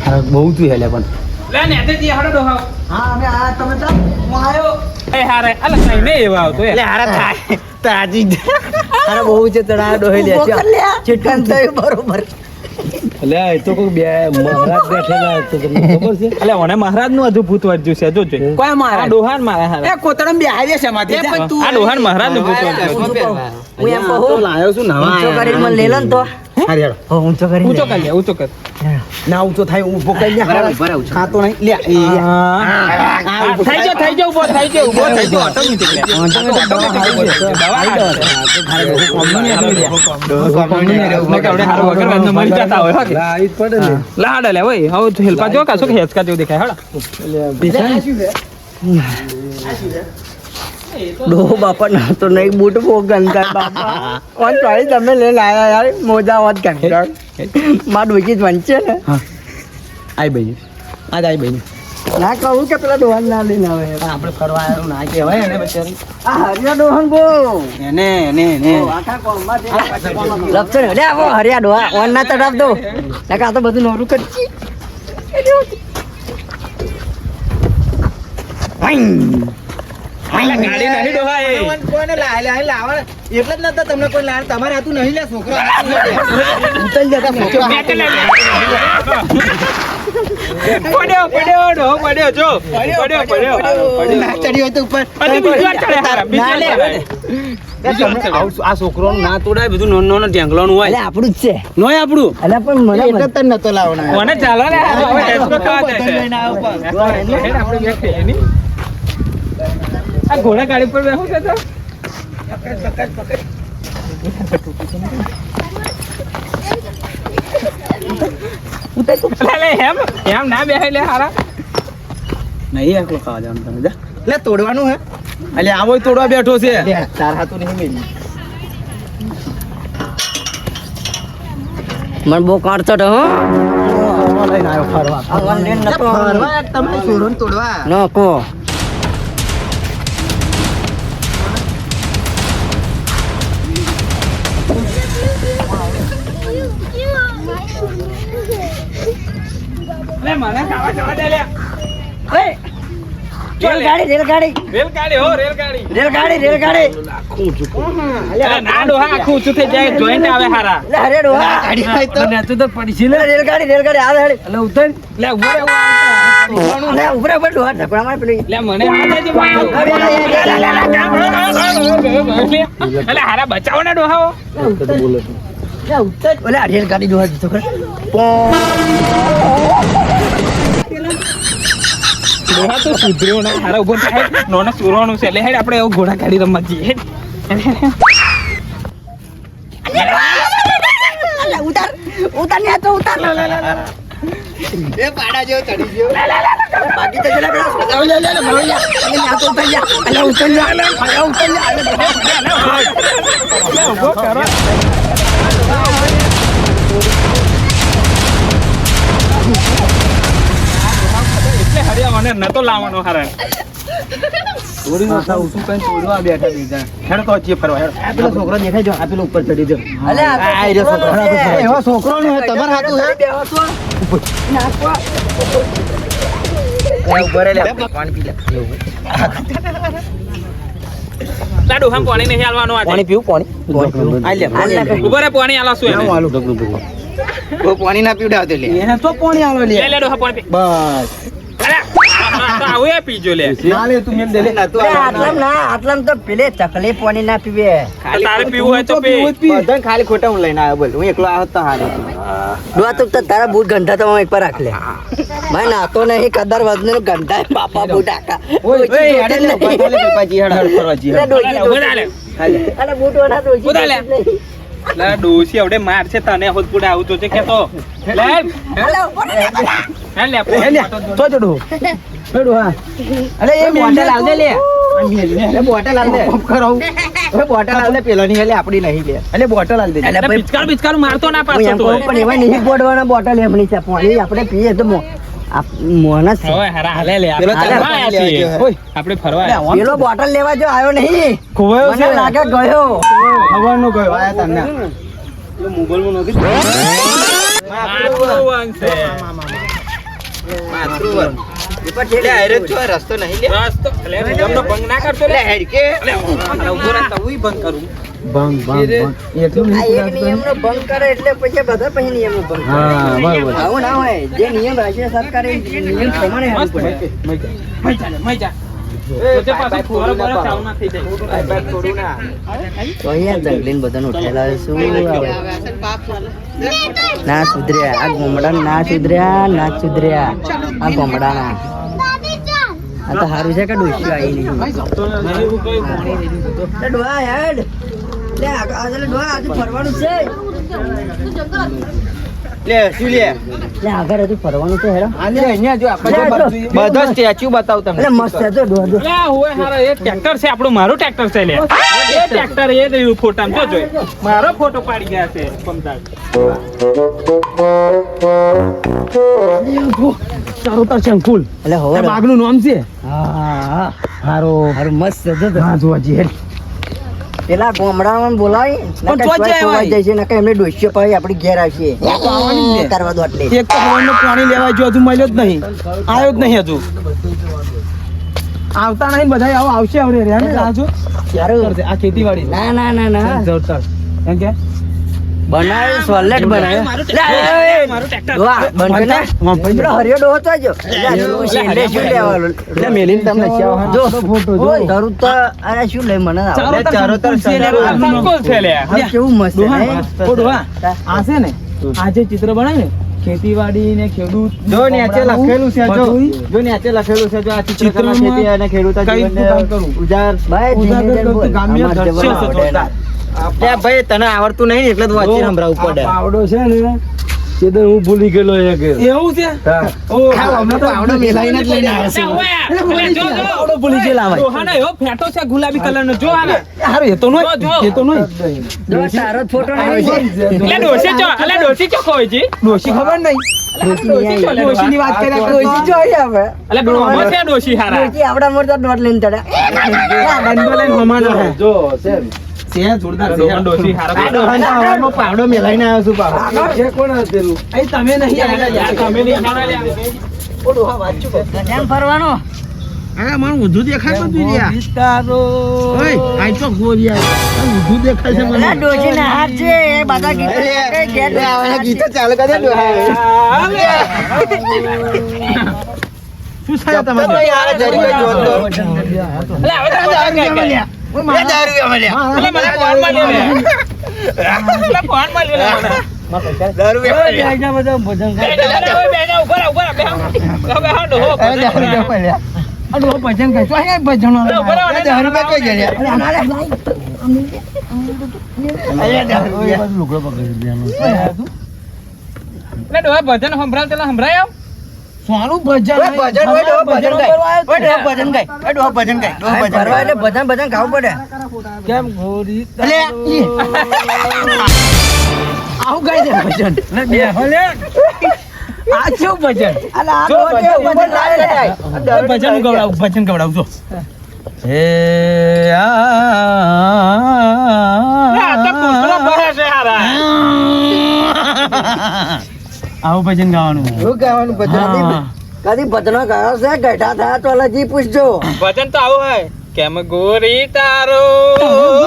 C: હા બહુ તું હેલે પણ
D: લે નેતે જી હડો ડોહા
B: હા અમે આ તમે તો હું આવ્યો
D: એ હારે અલગ નહીં ને એવા આવતો
A: એટલે હારા થાય તાજી
B: અરે બહુ છે તડા ડોહી લે છે ચિકન થયું બરોબર
C: એટલે એ તો કોઈ બે મહારાજ બેઠેલા તો તમને ખબર છે
D: એટલે ઓને મહારાજ નું હજુ ભૂત વાજ્યું છે જોજો
C: કોઈ મહારાજ?
D: આ ડોહાન મારા હારે
C: કોતરમ બે આવ્યા છે માથે
D: આ ડોહાન મહારાજ નું ભૂત વાજ્યું
B: હું એમ કહું
C: લાયો છું
B: ઊંચો કરીને મને લે લો ને તો હો ઊંચો કરીને
D: ઊંચો કર લે ઊંચો કર
C: ના ઊંચો થાય ઊભો કરી લે ખાતો નહીં લે
D: થઈ જાવ ઉભો થઈ જાવ ઓટોમેટિક લે
C: લાઈટ પડે ને
D: લાડ લે ઓય હવે હેલ્પા જો કાસો હેચકા જેવું દેખાય હળા
B: ડો બાપા ના તો નહીં બૂટ બહુ ગંદા બાપા કોણ ચોઈ તમે લઈને આયા યાર મોજા વાત ગંદા માં ડોકી જ વંચે ને
C: આઈ ભાઈ આજ આઈ ભાઈ
B: ના કહું કે પેલા ડોહન ના લઈને આવે
C: આપણે ફરવા આવ્યો ના કહેવાય એને બચારી
B: આ હરિયા ડોહન બો
C: એને
B: આખા કોમમાં લપસે ને લે આવો હરિયા ડોહા ઓન ના તરફ દો નકા આ તો બધું નોરું કરજી
D: ગાડી નહીં ડોહા એ
A: કોઈને લાવવા એટલે જ નતા તમને કોઈ લાવ તમારે હાથું નહીં લે છોકરો
B: ઉતરી જતા
D: પડ્યો ડોહો પડ્યો જો પડ્યો
A: ના ચડી હોય તો ઉપર
D: અને બીજો ચડે હારા બીજો ચડે
C: આ છોકરોનું ના તોડાય બધું નાનું નાનું ઢેંગલાનું હોય
B: એટલે આપણું જ છે
C: નોય આપણું
B: એટલે પણ મને
A: એટલે તને નતો લાવવાનો
D: કોને ચાલો ને હવે ટેસ્કો ખાવા
A: બધું લઈને આવો પણ.
D: આપણે બેઠે એની આ ઘોડા ગાડી પર બેહું છે તો લે એમ ના બેહે લે હારા
C: નહીં એકલો ખાવા જવાનું તમે જા
A: એટલે તોડવાનું હે
C: એટલે આવો તોડવા બેઠો છે
A: લે, તાર હાથું નહીં મેલી
B: મને બહુ કાઢતો તો હો
C: લઈને આવ્યો ફરવા
B: આ વન લેન નતો
A: ફરવા યાર તમે છોડો ને તોડવા
B: ન કો
D: લે મને ખાવા જવા દે લે
B: રેલગાડી
D: રેલગાડી હો રેલગાડી
B: રેલગાડી
D: અરે ના ડોહા આખું ઊંચું થઈ જાય જોઈન્ટ આવે હારા
B: લે હરે ડોહા
A: ગાડી હોય તો
C: તું તો પડી છે
B: લે રેલગાડી આવે હરે
C: એટલે ઉતર
D: લે ઉભો રે
B: લે ઉભરે ઉપર ડોહા ઢકડા માર પેલી
D: લે મને અલે હારા બચાવો ને ડોહાઓ
B: ઓલે આ રેલગાડી ડોહા દીધો ખરે
D: ડોહા તો સુધર્યો ને હારા ઉભો થાય નોને સુરવાનું છે લે હેડ આપણે એવું ઘોડા ગાડી રમવા જઈએ
B: ઉતાર ને તો ઉતાર
A: એ પાડા જેવો ચડી ગયો
B: બાકી તો જરા પેલા લે ભરોયા અને આ તો ઉતાર જા અલે ઉતાર જા
D: ઉભો કરો એટલે હરિયા મને નતો લાવવાનો હારા
C: થોડી નો થાવ શું કઈ તોડવા બેઠા બીજા હેડ તો ચી ફરવા હેડ
A: આ પેલો છોકરો દેખાય જો આ પેલો ઉપર ચડી જો
B: અલે આ
A: રહ્યો છોકરો એવો છોકરો નું હે તમાર હાથું હે ઉપર લે પાણી પી લે
D: લાડુ હમ પાણી નહીં હાલવાનો આજે
A: પાણી પીવું પાણી આ લે
D: ઉભો રે પાણી આલા શું એને
A: કોઈ પાણી ના પીવડાવતો લે
C: એને તો પાણી આલો લે
D: લે લાડુ હા પાણી પી
A: બસ
D: અરે આવું એ પીજો લે
C: ના લે તું મેલ દે લે
A: નતું
B: અરે
A: આવવાનું.
B: આટલામ તો પેલે ચકલી પાણી ના પીવે.
D: તારે પીવું હોય તો પી
A: બધાને ખાલી ખોટા હું લઈને આવ્યો બોલ હું એકલો આવ્યો તો હારું હતું.
B: ડોહા તું તો તારા બૂટ ઘંટા તો એક પર રાખ લે. ભાઈ નાતો નહીં કદર વજન નું ઘંટા બાપા બૂટ આકા.
A: ઓય હેડે લે ઉભા થા લે પપ્પાજી હેડ હેડ ફરવા જઈએ.
D: ઉભા લે
A: હાલે.
B: અરે બૂટ વાળા ડોશી
D: ઉધા લે. લા ડોસી આવડે માર છે તને હોત પૂડા આવું તો છે કે તો લે
B: હાલો,
D: હે લે
C: તો જડો જડો હા
A: અરે એ બોટલ આલ દે લે એ બોટલ આલ દે કરાવું એ બોટલ આલ દે પેલો ની લે આપડી નહીં લે
C: એટલે બોટલ આલ દે
B: અલે ભાઈ,
D: પિચકાર મારતો ના
B: હું
D: પાડતો
B: એમ
D: તો
B: કહું પણ એવા નહીં બોડવાના બોટલ એમની છે પાણી આપણે પીએ તો મોના છે.
D: હવે હારા હાલે લે
A: પેલો
D: આપણે
A: ચાલ
D: ફરવા
A: લેવા
D: છીએ.
A: ગયો.
C: ઓય
D: આપણે ફરવા આવ્યા.
B: પેલો બોટલ લેવા જો આવ્યો નહીં
C: ખોવાયો
B: મને
C: છે
B: લાગે ગયો.
C: ખવાનો ગયો આયા તને
D: માતૃવંશ છે.
A: માતૃવન લે આયરે જો રસ્તો નહીં લે
D: રસ્તો લે નિયમનો ભંગ ના કરતો
A: લે
D: લે
A: હેડ કે
D: લે ઉભો રહે તો હુંય ભંગ કરું
C: ભંગ એટલું
B: આ એક નિયમનો ભંગ કરે એટલે પછી બધા પછી નિયમનો ભંગ કરે.
C: હા બરાબર
B: આવું ના હોય જે નિયમ રાજ્ય સરકારે નિયમ પ્રમાણે હાલવું પડે.
D: મઈ જા તો તે પાછું ફોરો બોરો ચાલુ ના થઈ જાય
A: થોડું ના
B: તો અહીંયા જંગલીને બધાને ઉઠેલા છે. શું આવે? ના સુધર્યા આ ગોમડા ના સુધર્યા ના સુધર્યા આ ગોમડાના આ તો સારું છે કે ડોશી આવી નહીં. લે ડોહા હેડ લે આજે ડોહા આજે ફરવાનું છે.
A: લે શું લે
B: લે આગળ હજુ ફરવાનું છે હેડો.
A: આ લે અહીંયા જો આપણે બધા સ્ટેચ્યુ બતાવ તમને
B: એટલે મસ્ત છે જો ડોહા જો.
D: લે હોય હારા એ ટ્રેક્ટર છે આપણું મારું ટ્રેક્ટર છે લે એ ટ્રેક્ટર એ રહ્યું ફોટામાં જો જોઈ મારો ફોટો પાડી ગયા છે પમદાર
C: તારો તાર શંકુલ
B: એટલે હવે
C: બાગનું નામ છે
B: હા
C: હારો
B: હારું મસ્ત છે જો.
C: હા જોવા જઈએ
B: પેલા ગોમડામાં બોલાવી
C: પણ તો જ જાય
B: જશે નકર એમને ડોશીઓ પાડી આપણી ઘેર આવશે
C: આવવાની જ ને.
B: કરવા દો એટલે
C: એક તો હવાનું પાણી લેવા જો હજુ મળ્યો જ નહીં આવ્યો જ નહીં હજુ આવતા નહીં બધા આવો આવશે હવે રે ને આજો
B: સારું.
C: આ ખેતીવાડી
B: ના ના ના ના
C: જવતર એમ કે
B: બનાવ્યું સોલેટ બનાવ્યું. લે, એ, એ,
D: મારું ટ્રેક્ટર
B: ડોહા, બંધ કર ને. પેલો હરિયો ડોહો તો આજો. એટલે શું લેવાનું?
C: એટલે મેલીને તમને ક્યાં
B: જો,
C: ફોટો
B: ઓય, ધરું તો અરે શું લઈ મને ના આવડે.
C: ચારોતર
D: સંકુલ છે લે
B: આ કેવું મસ્ત છે, હે?
C: આ છે ને આ જે ચિત્ર બનાવ્યું ને ખેતીવાડી ને ખેડૂત
A: જો નીચે લખેલું છે જો
C: બધુંય
A: જો નીચે લખેલું છે જો આ ચિત્રકલા
C: ચિત્રમાં
A: ખેતી અને ખેડૂત
C: કઈ
A: જીવનને
C: કામ કરવું?
A: ઉજાર
B: ભાઈ,
C: ઉજાગર
B: ધીમે ધીમે બોલ.
C: કરતું ગામ્ય
B: અમારે
C: દ્રશ્ય
B: જવાનું
C: છે
B: આવડે
C: જોરદાર.
A: લે ભાઈ તને આવડતું નહીં ને એટલે તું વાંચી સંભળાવવું પડે
C: આ પાવડો છે ને ચેતન હું ભૂલી ગયેલો એવું છે ઓ હમણાં તો પાવડો મેલાઈને જ લઈને આવ્યો
D: લે, ઓય, લે, જો, જો.
C: પાવડો ભૂલી ગયેલા ભાઈ
D: ડોહાનો એવો ફેટો છે ગુલાબી કલરનો જો આને
C: હારું એ તો નહીં
D: જો.
C: એ તો નહીં
B: જો, તારો જ ફોટો નહીં.
D: લે ડોસી ચો અલે ડોસી ચો કોઈ જી
C: ડોશી ખબર નહીં
B: ડોશી નહીં આવી.
C: ડોશીની વાત કર્યા કરતો.
B: ડોશી જો અહીં આવે.
D: અલે ડોહો છે ડોસી હારા
B: ડોશી આપણા મોઢા દોટ લઈને ચડ્યા.
C: આ બંધો લઈને હમાનો છે જો છે જોરદાર છે
D: ડોહો ડોસી હારા
A: આ ડોહાના હવામાં પાવડો મેલાઈને આવ્યો છું પાવડો
C: એ કોણ હતેલું એ તમે નહીં આવ્યા યાર
D: તમે નહીં હારા લે
B: કેમ ફરવાનો?
C: આ મારું ઊંધું દેખાતું હતું યાર વિસ્તારો ઓય આ તો ગોરિયા ઊંધું દેખાય છે
B: અલા, ડોશીના હાથ છે એ બધા ગીતો ગાય, ઘેર
A: લે આવાના ગીતો ચાલુ કરી દે ડોહા
C: શું થાય
A: તો ભાઈ યાર જરી કોઈ જોતો
D: અલે હવે તો બધા ગાય ગાય.
A: લે દારૂ મળ્યા
D: અલે મને ફોન માં લે લે અલે ફોન માં લે લે મને
A: દારૂ મળ્યા
C: ભજન
D: બે જા ઉભા રહો બે હવે હા ડોહો
A: અરે દારૂ મળ્યા
C: આ ડોહો ભજન કરે શું અહીંયા ભજન
D: ઉભા રહો
A: અરે દારૂ માં કઈ ગયા અરે દારૂ
C: લુગડો પકડી દેવાનો
D: લે ડોહા ભજન સંભળાવ તેલા સંભળાય આવ
C: સોનું ભજન
A: ઓય ભજન ઓય ડોહા ભજન ગાય ઓય ડોહા ભજન ગાય ઓય ડોહા ભજન ગાય ડોહા ભજન
B: ફરવા
A: ગાય
B: એટલે ભજન ભજન ખાવું પડે.
C: કેમ ગોરી
A: અલે
C: આવું ગાઈ દે ભજન ને બે હલે આ શું ભજન
B: અલા, આ
C: જો
B: ડોહો કેવું ભજન ગાય રે.
C: ભજન ગવડાવ જો હે
D: આ તો કૂતરો ભરે છે હારા
C: આવું ભજન ગાવાનું
A: શું ગાવાનું ભજન
B: કદી ભજનો ગાયો છે ગઢા થયા તો અલાજી પૂછજો.
D: ભજન તો આવું હોય કેમ ગોરી તારો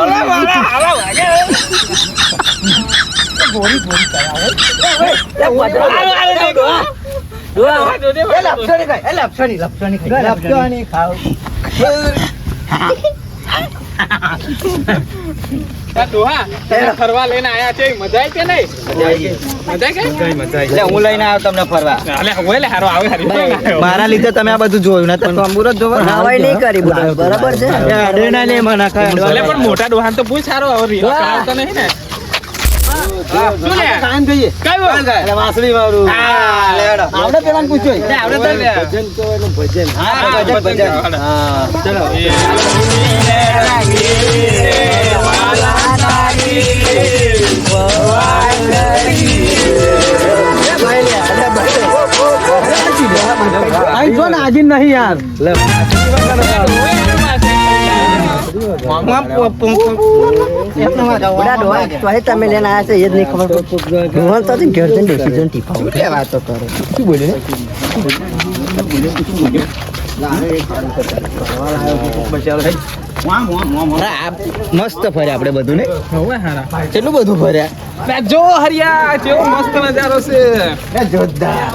D: ઓલા વાલા આવા વાગે
B: લે, ભજન
D: આલો, આલો, દેખો. ડોહા જોજે
B: એ લપસણી ખાય, એ લપસણી ખાય. લપસણી ખાવ.
D: આ ડોહા તમે ફરવા લઈને આયા છે મજા આવી કે નહીં? મજા કે
A: એટલે હું લઈને આવ્યો તમને ફરવા.
D: અલે હવે લે હારો આવે હારી
A: મારા લીધે તમે આ બધું જોયું ને તો અંબુર જ જોવા.
B: નાવાય નહીં કરી બોલો, બરાબર છે.
A: એ અડેના લે મને ખાય.
D: અલે પણ મોટા ડોહાન તો પૂછ સારો હવે રીવા કરાવતો નહીં ને શું લે
A: કામ કહીએ.
D: કયું
A: એટલે વાસળી મારું. હા, લેડો.
B: આપણે પેલા પૂછ્યો
D: લે આવડે તો લે
C: ભજન કહેવાય ભજન.
A: હા, ભજન. હા, ચલો.
C: આઈ જો ને આજે નહીં યાર. લે
B: બધા ડોહા તોય તમે લઈને આયા છે એ જ નહીં ખબર પડતી. ડોહા તો ઘેર જઈને બેસી જઈને ટીપાવું.
A: શું લે વાતો કરો?
C: શું બોલ્યો
A: આ મસ્ત ફર્યા આપણે બધું ને.
D: હવે હારા
A: કેટલું બધું ફર્યા.
D: લે જો હરિયા કેવો મસ્ત નજારો છે
A: જોરદાર.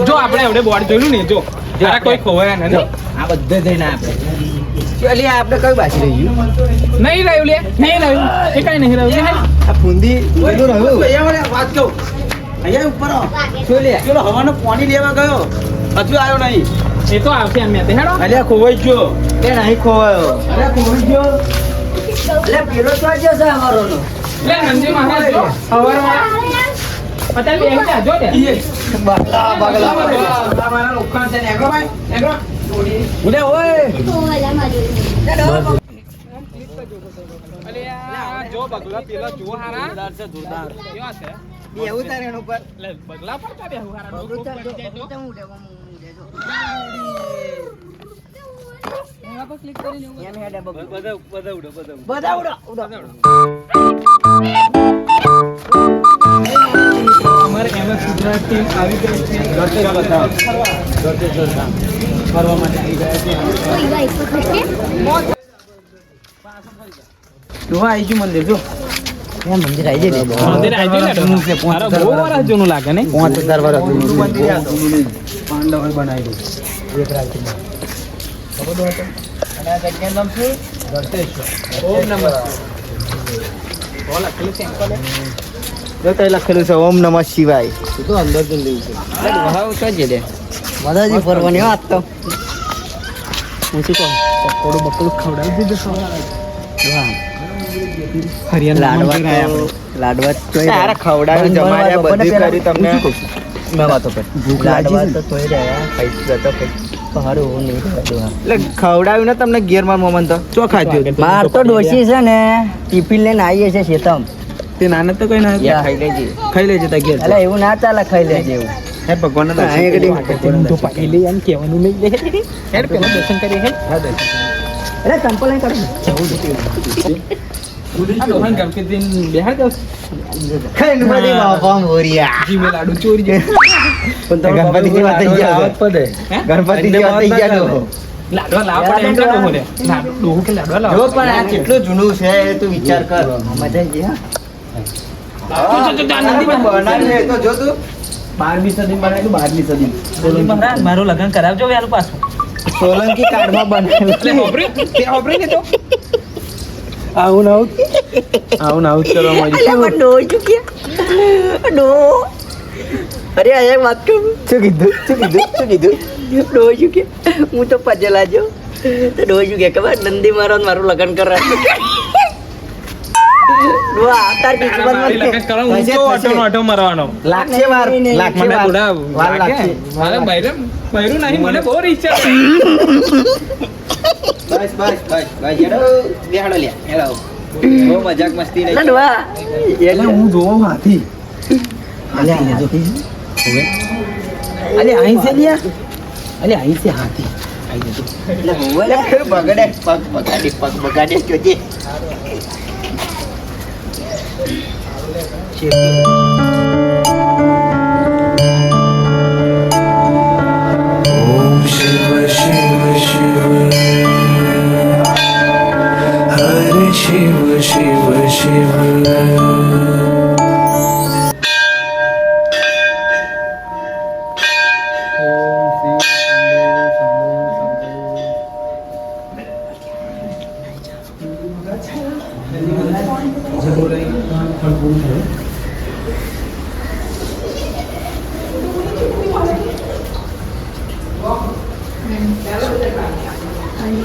D: જો આપણે એવડે બોર્ડ જોયું ને જો જરા કોઈ ખોવાયા નહીં
A: આ બધે જઈને આપણે ચાલી આપણે કઈ બાકી રહી ગયું?
D: નહીં રહ્યું લે નહીં રહ્યું એ કઈ નહીં રહ્યું લે.
A: આ ફૂંદી બધું રહ્યું.
C: વાત કહું અહીંયા ઉપર
A: શું લે?
C: પેલો હવાનું પાણી લેવા ગયો હજુ આવ્યો નહીં.
D: એ તો આવશે એમ તે હેડો
C: અલ્યા ખોવાઈ ગયો.
A: એ નહીં ખોવાયો.
C: અલ્યા ખોવાઈ ગયો.
B: એટલે પેલો તો આજે છે અમારોનો.
D: લે નંદી મહારાજ જો હવારમાં અત્યારે બેહી જા જો લે
A: બગલા બગલા.
D: મારા લોખંડ છે ને એગરો ભાઈ એગરો
C: ઉડે ઓય
D: અલે આ જો બગલા પેલા જો હારા
C: જોરદાર.
D: કેવા છે
A: એવું તારે એના ઉપર.
D: લે બગલા પર કા બેહુ હારા ડોકો પડી જાય તો એના પર ક્લિક કરીને એવું
B: એમ હેડે બગલો.
C: બધા ઉડો બધા ઉડો.
B: બધા ઉડો, ઉડો.
D: અમારે એમાં ગુજરાત ટીમ આવી ગઈ છે
C: ગરતે બધા ગરતે જોરદાર ફરવા માટે આવી ગયા છે.
D: ડોહા આવી ગયું મંદિર જો
B: એમ મંદિર આવી જાય.
D: મંદિર આવી ગયું ને
C: જૂનું છે,
D: અરે બહુ વર્ષ જૂનું લાગે ને
A: 5000 વર્ષ.
C: પાંડવોએ બનાવેલું એક રાજ્યમાં.
A: અને આ જગ્યાનું નામ શું?
D: ઓમ નમઃ બોલ લખેલું છે અંકલ
A: જો તો લખેલું છે ઓમ નમઃ શિવાય.
C: એ તો અંદર જઈને લેવું છે.
A: હાવ તો જ લે.
B: મજાજી ફરવાની વાત તો. હું શું કહું?
D: પકોડું બકોડું ખવડાવી દીધું
B: લાડવા તો- લાડવા તો
A: તારે ખવડાવ્યું જમાડ્યા બધું કર્યું તમને. મેં વાતો કરી.
B: લાડવા તો તોય રહ્યા.
A: ખાઈ જતો ખાઈ.
B: પણ હારું હું નહીં રહેવા દઉં.
A: એટલે ખવડાવ્યું ને તમને ઘેર માર મોમન તો ચો ખાધ્યું.
B: માર તો ડોશી છે ને ટિફિન લઈને આવીએ છે શેતમ.
C: તે નાના તો કઈ ના
A: યા ખાઈ લેજે.
C: ખાઈ લેજે તા ઘેર.
B: એટલે એવું ના ચાલે ખાઈ લેજે એવું.
A: હે ભગવાનના દર્શન
B: અહીં
A: કરી.
B: આગળ
D: તો પાકી લઈ એમ કહેવાનું નહીં લે હેડ પેલા દર્શન કરીએ હેડ
B: એટલે ચંપલ નહીં કાઢું.
D: આ ડોહાને ગણપતિ દિન બેહાડ દો
A: ગણપતિ બાપા મોરિયા.
D: જીમે લાડુ ચોરી જાય
C: પણ
A: ગણપતિ જેવા થઈ ગયા
C: આવત પડે.
A: ગણપતિ જેવા થઈ ગયા તો.
D: લાડવા લાવ પડે એમ કે ડોહો લે લાડુ ડોહો કે લાડવા લાવ
A: જો પણ આ કેટલું જૂનું છે એ તું વિચાર કર.
B: મજા આવી હા.
A: બનાવ્યું એ તો જો તું.
C: 12મી સદી બનાવેલું 12મી સદી.
D: મારું લગ્ન કરાવજો વેલું પાછું
A: સોલંકી કાળમાં બનાવેલું.
D: એટલે હોબરી તે હોબરી ને તો
C: આવું ને આવું જ કરવા માંડી.
B: એટલે પણ ડો ચૂક્યા. ડો. અરે આ એક વાત કહું.
A: શું કીધું?
B: ડો ચૂક્યા. હું તો પજેલા જો. તો ડો ચૂક્યા ખબર નંદી મારો ને મારું લગ્ન કરાવ. ડો આવતાર કિસ્મતમાં
D: મારી લગ્ન કરો હું
A: થશે,
D: તો
A: થશે.
D: ઓટો મારવાનો
A: લાગશે વાર. લાગશે
D: મને
A: વાર.
D: થોડા
A: વાર
D: લાગે
A: લાગશે.
D: મારે બૈરું નહીં મને બહુ ઈચ્છા છે
A: બસ હેડો બેહાડો લ્યા. હેડો. બહુ મજાક મસ્તી નહીં.
B: ડોવા.
C: એટલે હું જોઉં હાથી. અલે અહીં છે લ્યા. અલે અહીં છે હાથી.
B: એટલે હોવે લે.
A: બગડે પગ બગાડે જોજે.
E: Om Shiva Shiva Shiva Hare Shiva Shiva Shiva
F: અને